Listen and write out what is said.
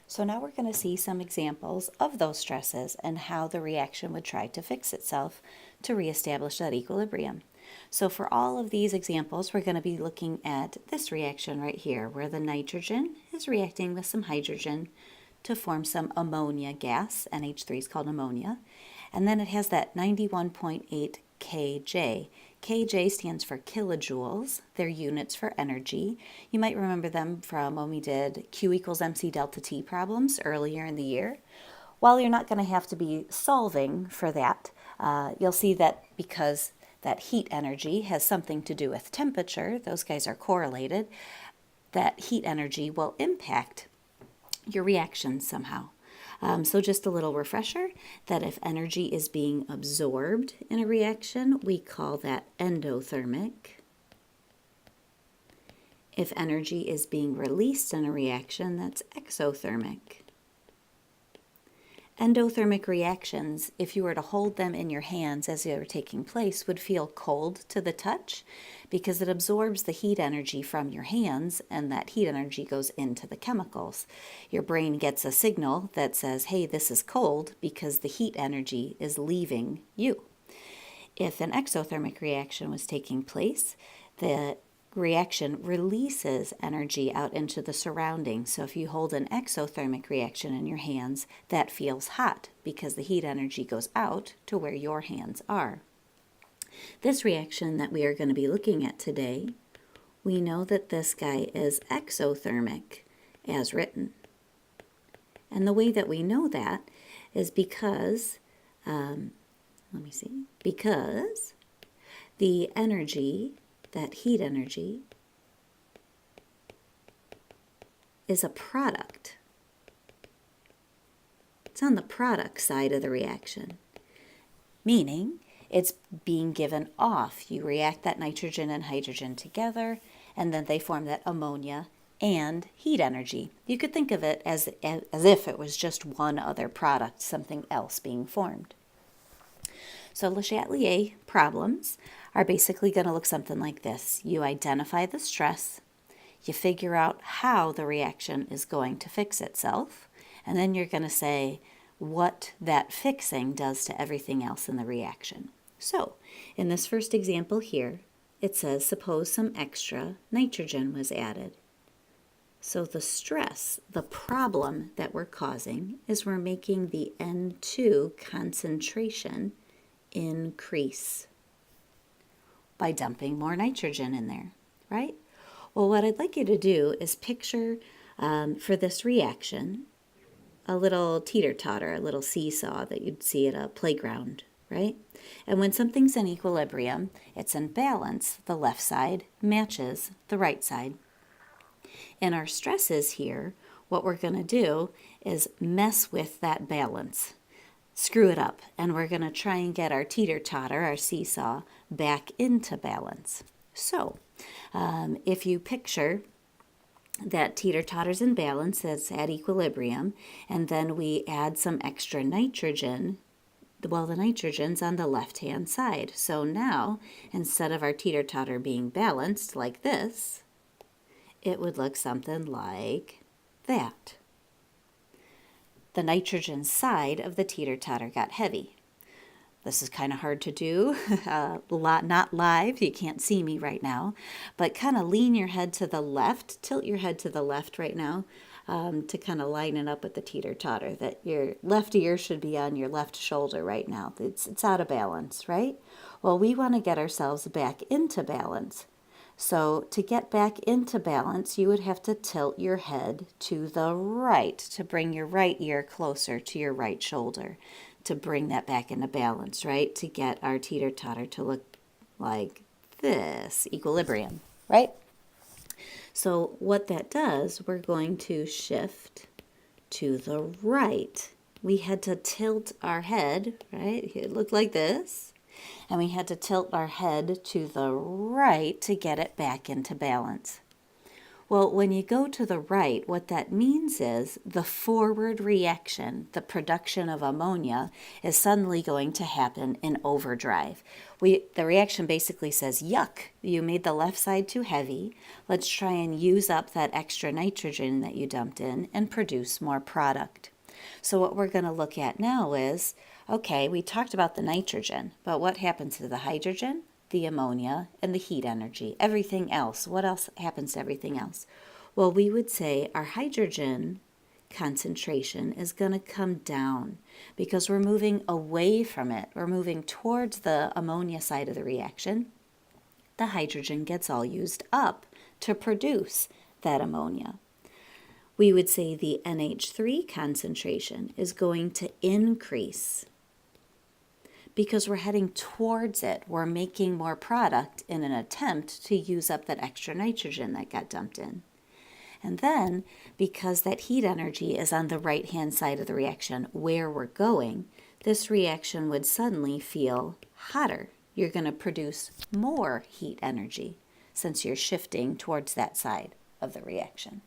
So now we're going to see some examples of those stresses and how the reaction would try to fix itself to reestablish that equilibrium. So for all of these examples, we're going to be looking at this reaction right here, where the nitrogen is reacting with some hydrogen to form some ammonia gas. NH3 is called ammonia. And then it has that 91.8 kJ. kJ stands for kilojoules. They're units for energy. You might remember them from when we did Q equals MC delta T problems earlier in the year. While you're not going to have to be solving for that, you'll see that because that heat energy has something to do with temperature, those guys are correlated, that heat energy will impact your reaction somehow. So just a little refresher that if energy is being absorbed in a reaction, we call that endothermic. If energy is being released in a reaction, that's exothermic. Endothermic reactions, if you were to hold them in your hands as they were taking place, would feel cold to the touch because it absorbs the heat energy from your hands, and that heat energy goes into the chemicals. Your brain gets a signal that says, hey, this is cold, because the heat energy is leaving you. If an exothermic reaction was taking place, the reaction releases energy out into the surroundings. So if you hold an exothermic reaction in your hands, that feels hot because the heat energy goes out to where your hands are. This reaction that we are going to be looking at today, we know that this guy is exothermic as written. And the way that we know that is because, because the energy, that heat energy, is a product. It's on the product side of the reaction, meaning it's being given off. You react that nitrogen and hydrogen together, and then they form that ammonia and heat energy. You could think of it as if it was just one other product, something else being formed. So LeChatelier problems are basically going to look something like this. You identify the stress, you figure out how the reaction is going to fix itself, and then you're going to say what that fixing does to everything else in the reaction. So in this first example here, it says suppose some extra nitrogen was added. So the stress, the problem that we're causing, is we're making the N2 concentration increase by dumping more nitrogen in there, right? Well, what I'd like you to do is picture for this reaction a little teeter-totter, a little seesaw that you'd see at a playground, right? And when something's in equilibrium, it's in balance, the left side matches the right side. In our stresses here, what we're going to do is mess with that balance. Screw it up, and we're going to try and get our teeter-totter, our seesaw, back into balance. So, if you picture that teeter-totter's in balance, that's at equilibrium, and then we add some extra nitrogen, well, the nitrogen's on the left-hand side. So now, instead of our teeter-totter being balanced like this, it would look something like that. The nitrogen side of the teeter-totter got heavy. This is kind of hard to do, not live, you can't see me right now, but kind of lean your head to the left, tilt your head to the left right now to kind of line it up with the teeter-totter, that your left ear should be on your left shoulder right now. It's out of balance, right? Well, we want to get ourselves back into balance. So to get back into balance, you would have to tilt your head to the right to bring your right ear closer to your right shoulder to bring that back into balance, right? To get our teeter-totter to look like this, equilibrium, right? So what that does, we're going to shift to the right. We had to tilt our head, right? It looked like this. And we had to tilt our head to the right to get it back into balance. Well, when you go to the right, what that means is the forward reaction, the production of ammonia, is suddenly going to happen in overdrive. The reaction basically says, yuck, you made the left side too heavy. Let's try and use up that extra nitrogen that you dumped in and produce more product. So what we're going to look at now is, okay, we talked about the nitrogen, but what happens to the hydrogen, the ammonia, and the heat energy, everything else? What else happens to everything else? Well, we would say our hydrogen concentration is going to come down because we're moving away from it. We're moving towards the ammonia side of the reaction. The hydrogen gets all used up to produce that ammonia. We would say the NH3 concentration is going to increase because we're heading towards it. We're making more product in an attempt to use up that extra nitrogen that got dumped in. And then, because that heat energy is on the right-hand side of the reaction where we're going, this reaction would suddenly feel hotter. You're going to produce more heat energy since you're shifting towards that side of the reaction.